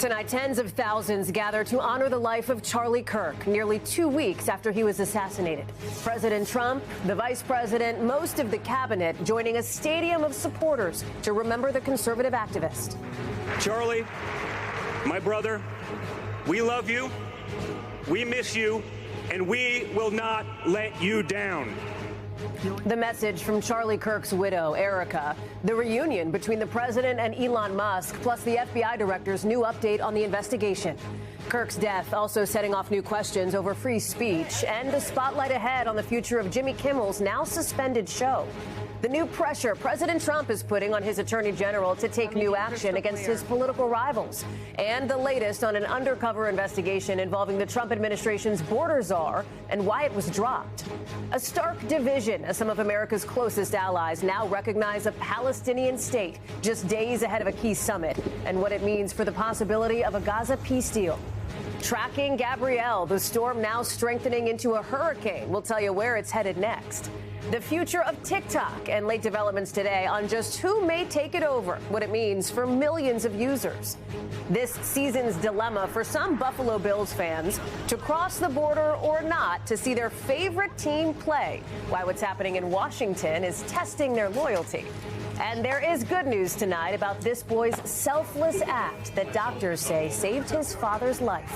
Tonight, tens of thousands gather to honor the life of Charlie Kirk, nearly 2 weeks after he was assassinated. President Trump, the vice president, most of the cabinet joining a stadium of supporters to remember the conservative activist. Charlie, my brother, we love you, we miss you, and we will not let you down. The message from Charlie Kirk's widow, Erica, the reunion between the president and Elon Musk, plus the FBI director's new update on the investigation. Kirk's death also setting off new questions over free speech and the spotlight ahead on the future of Jimmy Kimmel's now suspended show. The new pressure President Trump is putting on his attorney general to take new action against his political rivals. And the latest on an undercover investigation involving the Trump administration's border czar and why it was dropped. A stark division as some of America's closest allies now recognize a Palestinian state just days ahead of a key summit and what it means for the possibility of a Gaza peace deal. Tracking Gabrielle, the storm now strengthening into a hurricane. We'll tell you where it's headed next. The future of TikTok and late developments today on just who may take it over, what it means for millions of users. This season's dilemma for some Buffalo Bills fans to cross the border or not to see their favorite team play. Why what's happening in Washington is testing their loyalty. And there is good news tonight about this boy's selfless act that doctors say saved his father's life.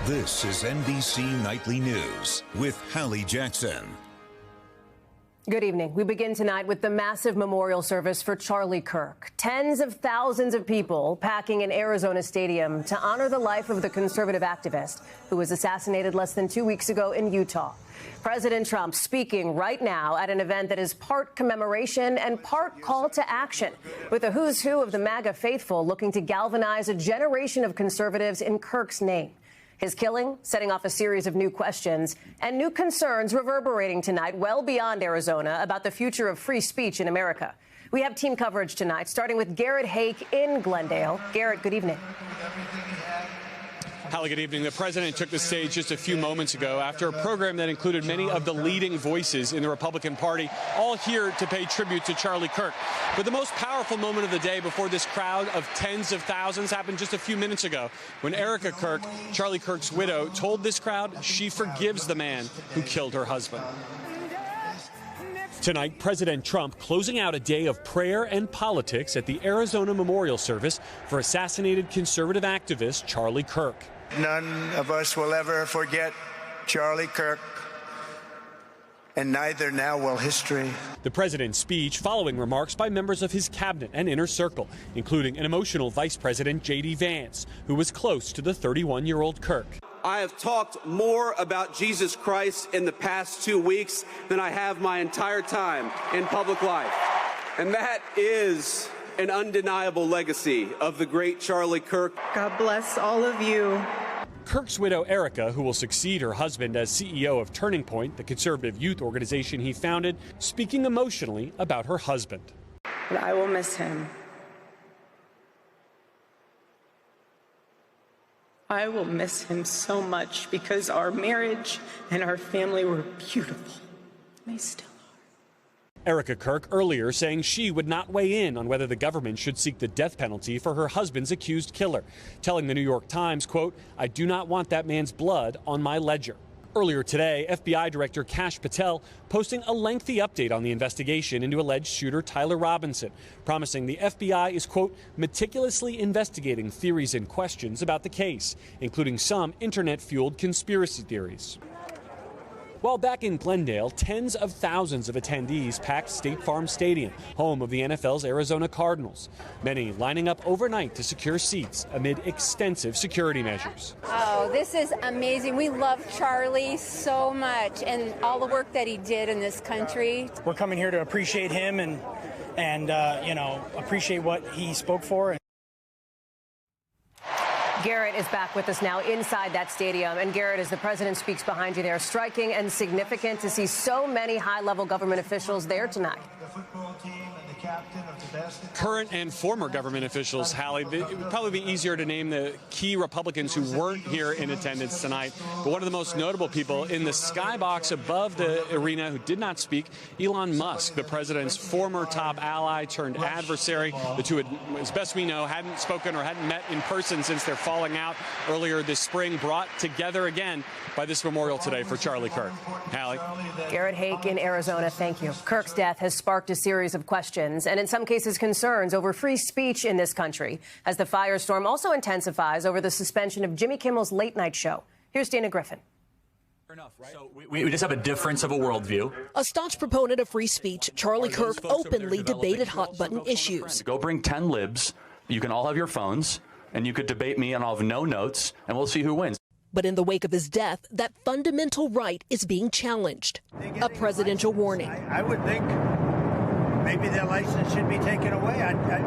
This is NBC Nightly News with Hallie Jackson. Good evening. We begin tonight with the massive memorial service for Charlie Kirk. Tens of thousands of people packing an Arizona stadium to honor the life of the conservative activist who was assassinated less than 2 weeks ago in Utah. President Trump speaking right now at an event that is part commemoration and part call to action, with a who's who of the MAGA faithful looking to galvanize a generation of conservatives in Kirk's name. His killing setting off a series of new questions and new concerns reverberating tonight well beyond Arizona about the future of free speech in America. We have team coverage tonight, starting with Garrett Hake in Glendale. Garrett, good evening. Hallie, good evening. The president took the stage just a few moments ago after a program that included many of the leading voices in the Republican Party, all here to pay tribute to Charlie Kirk. But the most powerful moment of the day before this crowd of tens of thousands happened just a few minutes ago when Erica Kirk, Charlie Kirk's widow, told this crowd she forgives the man who killed her husband. Tonight, President Trump closing out a day of prayer and politics at the Arizona memorial service for assassinated conservative activist Charlie Kirk. None of us will ever forget Charlie Kirk, and neither now will history. The president's speech following remarks by members of his cabinet and inner circle, including an emotional Vice President J.D. Vance, who was close to the 31-year-old Kirk. I have talked more about Jesus Christ in the past 2 weeks than I have my entire time in public life. And that is an undeniable legacy of the great Charlie Kirk. God bless all of you. Kirk's widow, Erica, who will succeed her husband as CEO of Turning Point, the conservative youth organization he founded, speaking emotionally about her husband. But I will miss him. I will miss him so much because our marriage and our family were beautiful. They still are. Erica Kirk earlier saying she would not weigh in on whether the government should seek the death penalty for her husband's accused killer, telling the New York Times, quote, "I do not want that man's blood on my ledger." Earlier today, FBI Director Kash Patel posting a lengthy update on the investigation into alleged shooter Tyler Robinson, promising the FBI is, quote, "meticulously investigating theories and questions about the case, including some internet-fueled conspiracy theories." While back in Glendale, tens of thousands of attendees packed State Farm Stadium, home of the NFL's Arizona Cardinals. Many lining up overnight to secure seats amid extensive security measures. Oh, this is amazing. We love Charlie so much and all the work that he did in this country. We're coming here to appreciate him and appreciate what he spoke for. Garrett is back with us now inside that stadium. And Garrett, as the president speaks behind you there, striking and significant to see so many high-level government officials there tonight. The football team and the Current and former government officials, Hallie. It would probably be easier to name the key Republicans who weren't here in attendance tonight. But one of the most notable people in the skybox above the arena who did not speak, Elon Musk, the president's former top ally turned adversary. The two, as best we know, hadn't spoken or hadn't met in person since their falling out earlier this spring, brought together again by this memorial today for Charlie Kirk. Hallie. Garrett Hake in Arizona, thank you. Kirk's death has sparked a series of questions and in some cases concerns over free speech in this country as the firestorm also intensifies over the suspension of Jimmy Kimmel's late night show. Here's Dana Griffin. So we just have a difference of a worldview. A staunch proponent of free speech, Charlie Kirk openly debated hot-button issues. Go bring 10 libs. You can all have your phones, and you could debate me, and I'll have no notes, and we'll see who wins. But in the wake of his death, that fundamental right is being challenged. A presidential warning. I would think maybe their license should be taken away.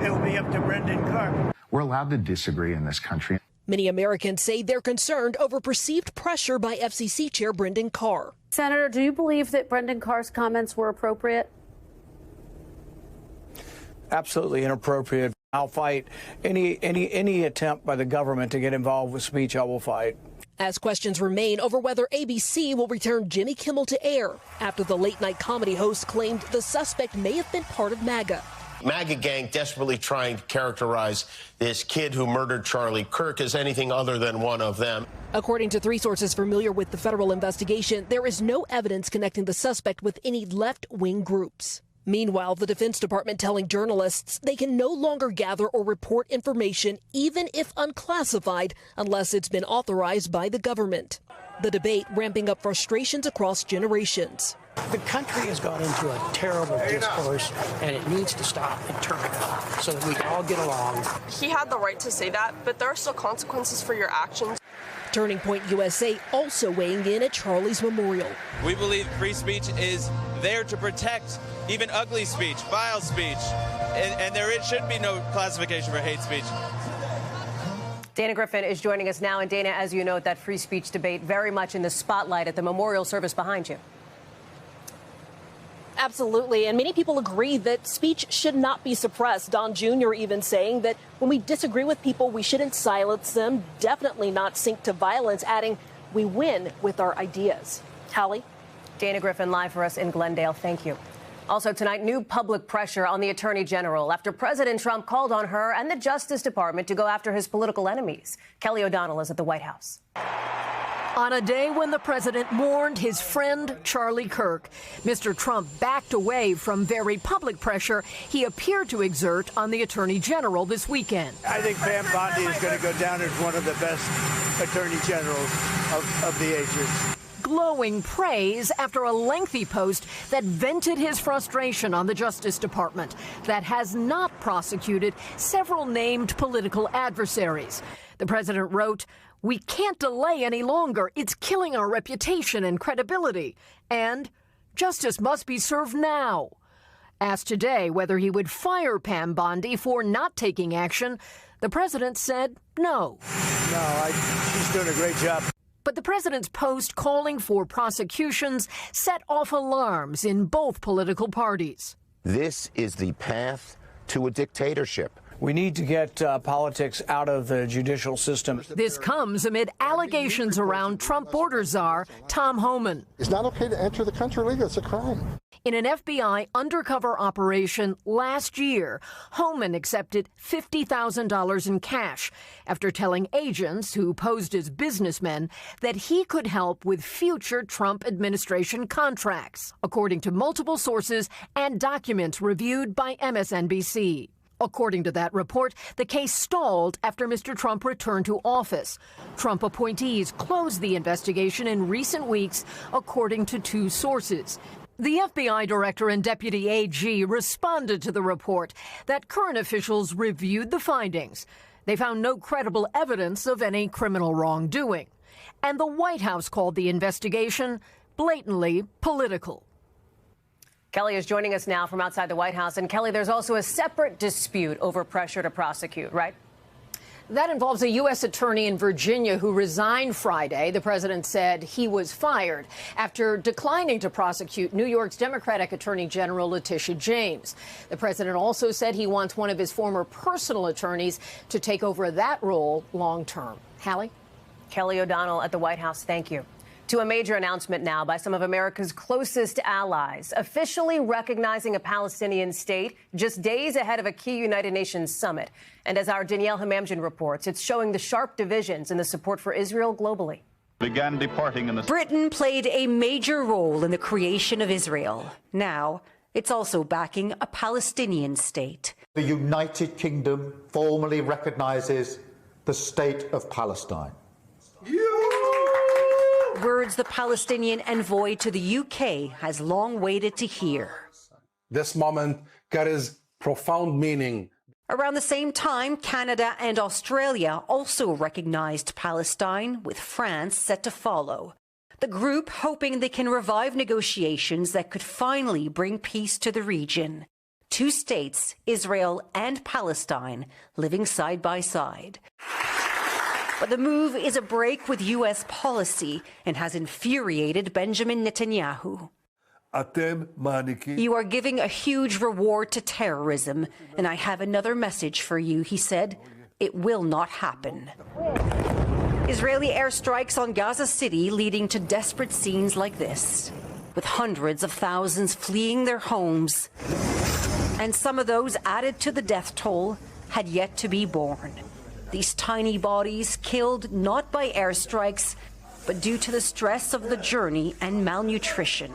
It will be up to Brendan Kirk. We're allowed to disagree in this country. Many Americans say they're concerned over perceived pressure by FCC Chair Brendan Carr. Senator, do you believe that Brendan Carr's comments were appropriate? Absolutely inappropriate. I'll fight any attempt by the government to get involved with speech. I will fight. As questions remain over whether ABC will return Jimmy Kimmel to air after the late-night comedy host claimed the suspect may have been part of MAGA. MAGA gang desperately trying to characterize this kid who murdered Charlie Kirk as anything other than one of them. According to 3 sources familiar with the federal investigation, there is no evidence connecting the suspect with any left-wing groups. Meanwhile, the Defense Department telling journalists they can no longer gather or report information, even if unclassified, unless it's been authorized by the government. The debate ramping up frustrations across generations. The country has gone into a terrible discourse, and it needs to stop and turn it off so that we can all get along. He had the right to say that, but there are still consequences for your actions. Turning Point USA also weighing in at Charlie's memorial. We believe free speech is there to protect even ugly speech, vile speech, and there should be no classification for hate speech. Dana Griffin is joining us now. And Dana, as you note, that free speech debate very much in the spotlight at the memorial service behind you. Absolutely, and many people agree that speech should not be suppressed. Don Jr. even saying that when we disagree with people, we shouldn't silence them, definitely not sink to violence, adding, we win with our ideas. Hallie? Dana Griffin live for us in Glendale. Thank you. Also tonight, new public pressure on the Attorney General after President Trump called on her and the Justice Department to go after his political enemies. Kelly O'Donnell is at the White House. On a day when the president mourned his friend Charlie Kirk, Mr. Trump backed away from very public pressure he appeared to exert on the Attorney General this weekend. I think Pam Bondi is going to go down as one of the best Attorney Generals of the ages. Glowing praise after a lengthy post that vented his frustration on the Justice Department that has not prosecuted several named political adversaries. The president wrote, "We can't delay any longer. It's killing our reputation and credibility. And justice must be served now." Asked today whether he would fire Pam Bondi for not taking action, the president said no. No, she's doing a great job. But the president's post calling for prosecutions set off alarms in both political parties. This is the path to a dictatorship. We need to get politics out of the judicial system. This comes amid allegations around Trump border czar Tom Homan. It's not okay to enter the country illegally. It's a crime. In an FBI undercover operation last year, Homan accepted $50,000 in cash after telling agents who posed as businessmen that he could help with future Trump administration contracts, according to multiple sources and documents reviewed by MSNBC. According to that report, the case stalled after Mr. Trump returned to office. Trump appointees closed the investigation in recent weeks, according to 2 sources. The FBI director and deputy AG responded to the report that current officials reviewed the findings. They found no credible evidence of any criminal wrongdoing. And the White House called the investigation blatantly political. Kelly is joining us now from outside the White House. And Kelly, there's also a separate dispute over pressure to prosecute, right? That involves a U.S. attorney in Virginia who resigned Friday. The president said he was fired after declining to prosecute New York's Democratic Attorney General Letitia James. The president also said he wants one of his former personal attorneys to take over that role long term. Hallie? Kelly O'Donnell at the White House, thank you. To a major announcement now by some of America's closest allies, officially recognizing a Palestinian state just days ahead of a key United Nations summit. And as our Danielle Hamamjian reports, it's showing the sharp divisions in the support for Israel globally. Began departing in the Britain played a major role in the creation of Israel. Now, it's also backing a Palestinian state. The United Kingdom formally recognizes the state of Palestine. Words the Palestinian envoy to the UK has long waited to hear. This moment carries profound meaning. Around the same time, Canada and Australia also recognized Palestine, with France set to follow. The group hoping they can revive negotiations that could finally bring peace to the region. Two states, Israel and Palestine, living side by side. But the move is a break with U.S. policy and has infuriated Benjamin Netanyahu. You are giving a huge reward to terrorism, and I have another message for you, he said. It will not happen. Israeli airstrikes on Gaza City leading to desperate scenes like this, with hundreds of thousands fleeing their homes. And some of those added to the death toll had yet to be born. These tiny bodies killed not by airstrikes, but due to the stress of the journey and malnutrition.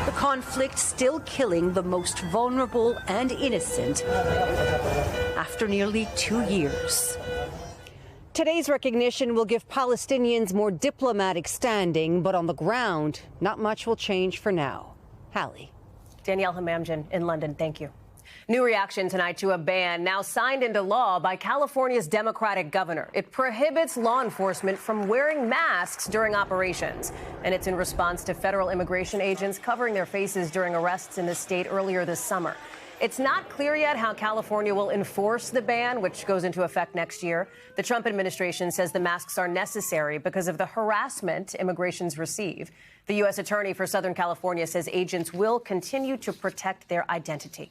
The conflict still killing the most vulnerable and innocent after nearly 2 years. Today's recognition will give Palestinians more diplomatic standing, but on the ground, not much will change for now. Hallie. Danielle Hamamjian in London, thank you. New reaction tonight to a ban now signed into law by California's Democratic governor. It prohibits law enforcement from wearing masks during operations. And it's in response to federal immigration agents covering their faces during arrests in the state earlier this summer. It's not clear yet how California will enforce the ban, which goes into effect next year. The Trump administration says the masks are necessary because of the harassment immigrants receive. The U.S. Attorney for Southern California says agents will continue to protect their identity.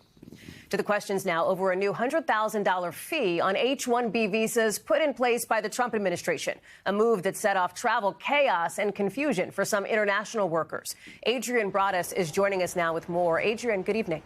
To the questions now over a new $100,000 fee on H-1B visas put in place by the Trump administration, a move that set off travel chaos and confusion for some international workers. Adrian Broaddus is joining us now with more. Adrian, good evening.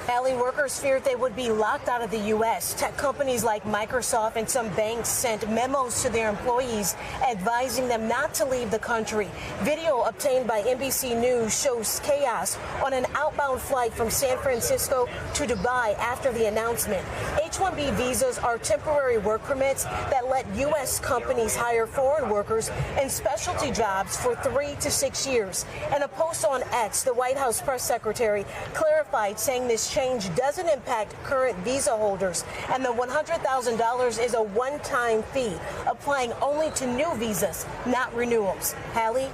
Allie, workers feared they would be locked out of the U.S. Tech companies like Microsoft and some banks sent memos to their employees advising them not to leave the country. Video obtained by NBC News shows chaos on an outbound flight from San Francisco to Dubai after the announcement. H-1B visas are temporary work permits that let U.S. companies hire foreign workers in specialty jobs for 3 to 6 years. In a post on X, the White House press secretary clarified, saying this change doesn't impact current visa holders, and the $100,000 is a one-time fee, applying only to new visas, not renewals. Hallie?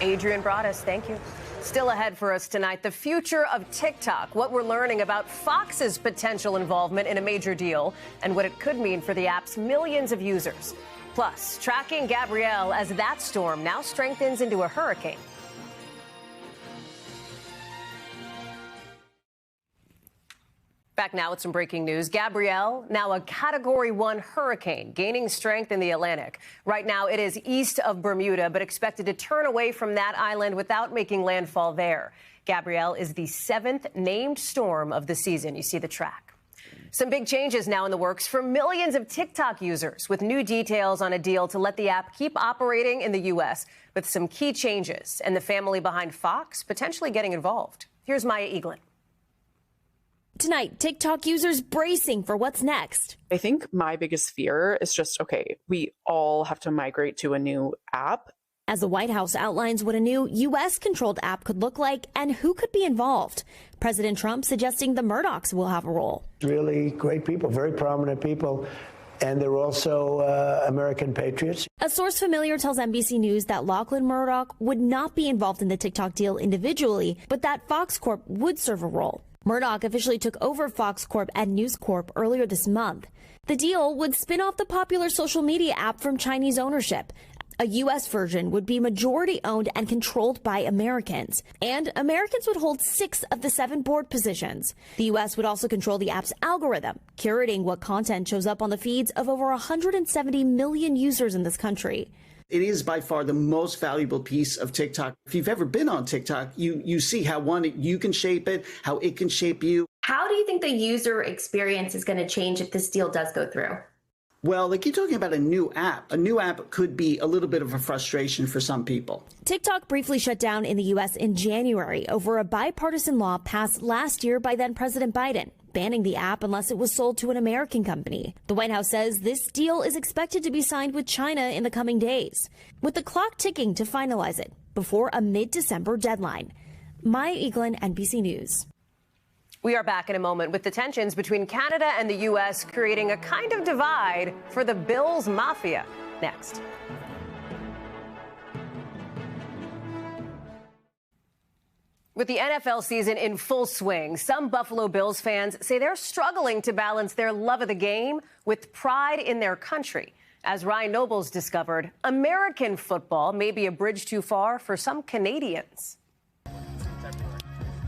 Adrian Broaddus, thank you. Still ahead for us tonight, the future of TikTok, what we're learning about Fox's potential involvement in a major deal, and what it could mean for the app's millions of users. Plus, tracking Gabrielle as that storm now strengthens into a hurricane. Back now with some breaking news. Gabrielle, now a Category 1 hurricane, gaining strength in the Atlantic. Right now, it is east of Bermuda, but expected to turn away from that island without making landfall there. Gabrielle is the 7th named storm of the season. You see the track. Some big changes now in the works for millions of TikTok users, with new details on a deal to let the app keep operating in the U.S. with some key changes, and the family behind Fox potentially getting involved. Here's Maya Eaglin. Tonight, TikTok users bracing for what's next. I think my biggest fear is just, okay, we all have to migrate to a new app. As the White House outlines what a new U.S.-controlled app could look like and who could be involved. President Trump suggesting the Murdochs will have a role. Really great people, very prominent people. And they're also American patriots. A source familiar tells NBC News that Lachlan Murdoch would not be involved in the TikTok deal individually, but that Fox Corp would serve a role. Murdoch officially took over Fox Corp and News Corp earlier this month. The deal would spin off the popular social media app from Chinese ownership. A U.S. version would be majority owned and controlled by Americans, and Americans would hold 6 of the 7 board positions. The U.S. would also control the app's algorithm, curating what content shows up on the feeds of over 170 million users in this country. It is by far the most valuable piece of TikTok. If you've ever been on TikTok, you see how you can shape it, how it can shape you. How do you think the user experience is going to change if this deal does go through? Well, they keep talking about a new app. A new app could be a little bit of a frustration for some people. TikTok briefly shut down in the U.S. in January over a bipartisan law passed last year by then President Biden, banning the app unless it was sold to an American company. The White House says this deal is expected to be signed with China in the coming days, with the clock ticking to finalize it before a mid-December deadline. Maya Eaglin, NBC News. We are back in a moment with the tensions between Canada and the U.S. creating a kind of divide for the Bills Mafia. Next. With the NFL season in full swing, some Buffalo Bills fans say they're struggling to balance their love of the game with pride in their country. As Ryan Nobles discovered, American football may be a bridge too far for some Canadians.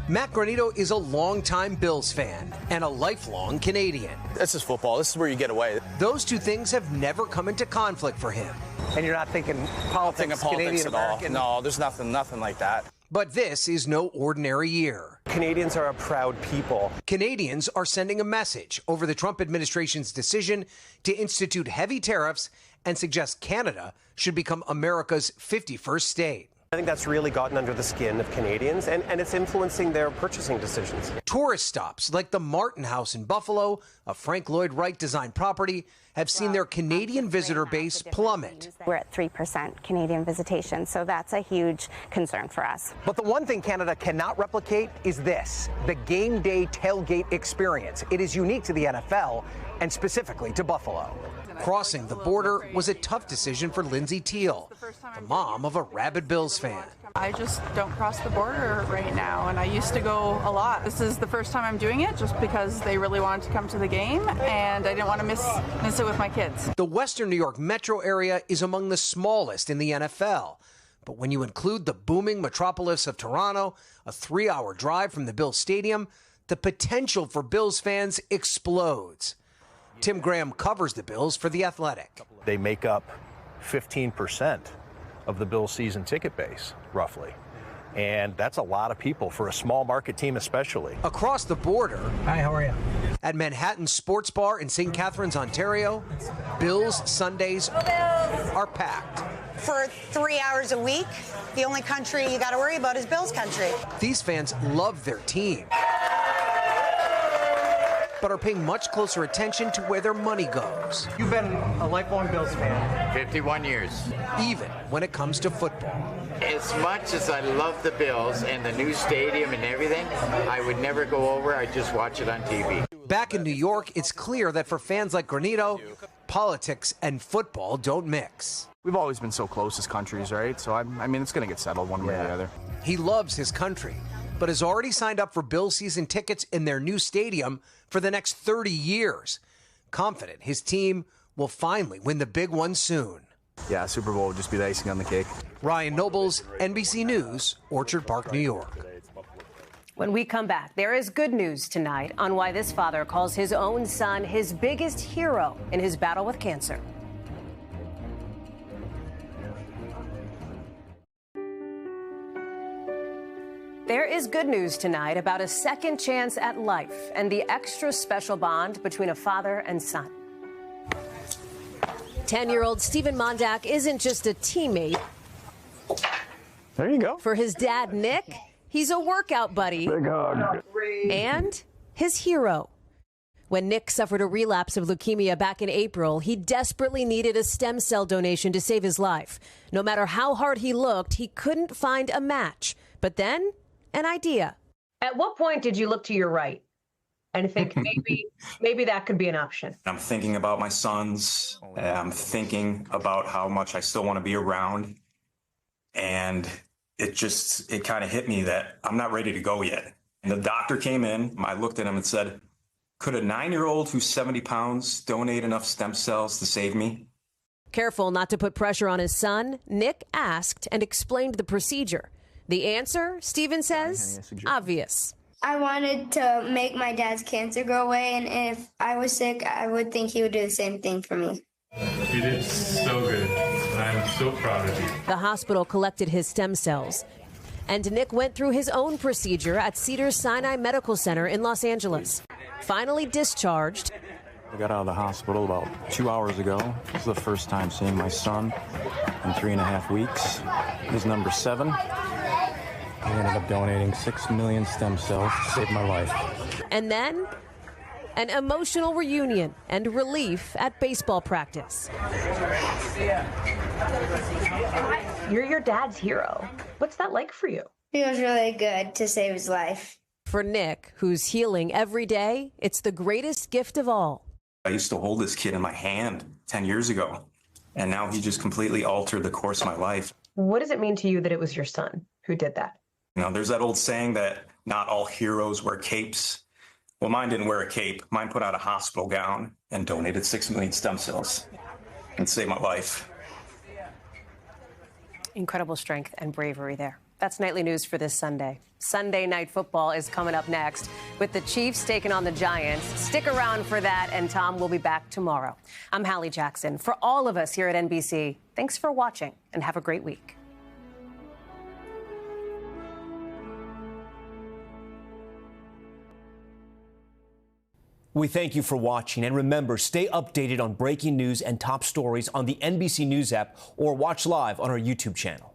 Matt Granito is a longtime Bills fan and a lifelong Canadian. This is football. This is where you get away. Those two things have never come into conflict for him. And you're not thinking politics, Canadian American? No, there's nothing like that. But this is no ordinary year. Canadians are a proud people. Canadians are sending a message over the Trump administration's decision to institute heavy tariffs and suggest Canada should become America's 51st state. I think that's really gotten under the skin of Canadians, and it's influencing their purchasing decisions. Tourist stops like the Martin House in Buffalo, a Frank Lloyd Wright designed property, have seen their Canadian visitor base plummet. We're at 3% Canadian visitation, so that's a huge concern for us. But the one thing Canada cannot replicate is this, the game day tailgate experience. It is unique to the NFL and specifically to Buffalo. Crossing the border was a tough decision for Lindsay Teal, the mom of a rabid Bills fan. I just don't cross the border right now, and I used to go a lot. This is the first time I'm doing it just because they really wanted to come to the game, and I didn't want to miss it with my kids. The Western New York metro area is among the smallest in the NFL. But when you include the booming metropolis of Toronto, a 3-hour drive from the Bills Stadium, the potential for Bills fans explodes. Tim Graham covers the Bills for The Athletic. They make up 15% of the Bills season ticket base, roughly. And that's a lot of people for a small market team especially. Across the border. Hi, how are you? At Manhattan Sports Bar in St. Catharines, Ontario, Bills Sundays are packed. For 3 hours a week, the only country you got to worry about is Bills country. These fans love their team, but are paying much closer attention to where their money goes. You've been a lifelong Bills fan. 51 years. Even when it comes to football. As much as I love the Bills and the new stadium and everything, I would never go over. I'd just watch it on TV. Back in New York, it's clear that for fans like Granito, politics and football don't mix. We've always been so close as countries, right? So, I mean, it's going to get settled one way or the other. He loves his country, but has already signed up for Bills season tickets in their new stadium for the next 30 years. Confident his team will finally win the big one soon. Yeah, Super Bowl would just be the icing on the cake. Ryan Nobles, NBC News, Orchard Park, New York. When we come back, there is good news tonight on why this father calls his own son his biggest hero in his battle with cancer. There is good news tonight about a second chance at life and the extra special bond between a father and son. 10-year-old Stephen Mondak isn't just a teammate. There you go. For his dad, Nick, he's a workout buddy. Big hug. And his hero. When Nick suffered a relapse of leukemia back in April, he desperately needed a stem cell donation to save his life. No matter how hard he looked, he couldn't find a match. But then, an idea. At what point did you look to your right and think maybe that could be an option? I'm thinking about my sons. I'm thinking about how much I still want to be around. And it kind of hit me that I'm not ready to go yet. And the doctor came in, I looked at him and said, could a 9-year-old who's 70 pounds donate enough stem cells to save me? Careful not to put pressure on his son, Nick asked and explained the procedure. The answer, Steven says, obvious. I wanted to make my dad's cancer go away, and if I was sick, I would think he would do the same thing for me. You did so good. I'm so proud of you. The hospital collected his stem cells, and Nick went through his own procedure at Cedars-Sinai Medical Center in Los Angeles. Finally discharged. I got out of the hospital about 2 hours ago. This is the first time seeing my son in 3.5 weeks. He's number 7. I ended up donating 6 million stem cells to save my life. And then an emotional reunion and relief at baseball practice. You're your dad's hero. What's that like for you? It was really good to save his life. For Nick, who's healing every day, it's the greatest gift of all. I used to hold this kid in my hand 10 years ago, and now he just completely altered the course of my life. What does it mean to you that it was your son who did that? You know, there's that old saying that not all heroes wear capes. Well, mine didn't wear a cape. Mine put out a hospital gown and donated 6 million stem cells and saved my life. Incredible strength and bravery there. That's Nightly News for this Sunday. Sunday Night Football is coming up next with the Chiefs taking on the Giants. Stick around for that, and Tom will be back tomorrow. I'm Hallie Jackson. For all of us here at NBC, thanks for watching and have a great week. We thank you for watching, and remember, stay updated on breaking news and top stories on the NBC News app or watch live on our YouTube channel.